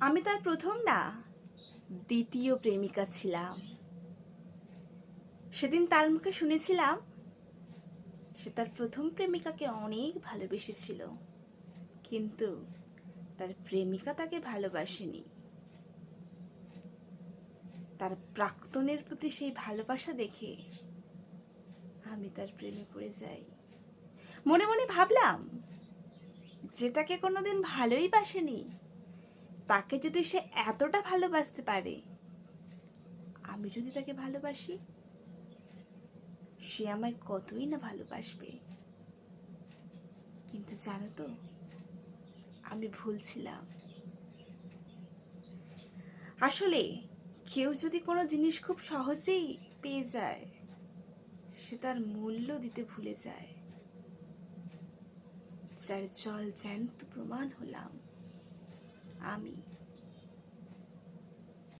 আমি তার প্রথম না, দ্বিতীয় প্রেমিকা ছিলাম। সেদিন তার মুখে শুনেছিলাম সে তার প্রথম প্রেমিকাকে অনেক ভালোবেসেছিল, কিন্তু তার প্রেমিকা তাকে ভালোবাসেনি। তার প্রাক্তনের প্রতি সেই ভালোবাসা দেখে আমি তার প্রেমে পড়ে যাই। মনে মনে ভাবলাম, যে তাকে কোনোদিন ভালোই বাসেনি, তাকে যদি সে এতটা ভালোবাসতে পারে, আমি যদি তাকে ভালোবাসি, সে আমায় কতই না ভালোবাসবে। কিন্তু জানো তো, আমি ভুল ছিলাম। আসলে কেউ যদি কোনো জিনিস খুব সহজেই পেয়ে যায়, সে তার মূল্য দিতে ভুলে যায়। যার জল জ্যান্ত প্রমাণ হলাম আমি।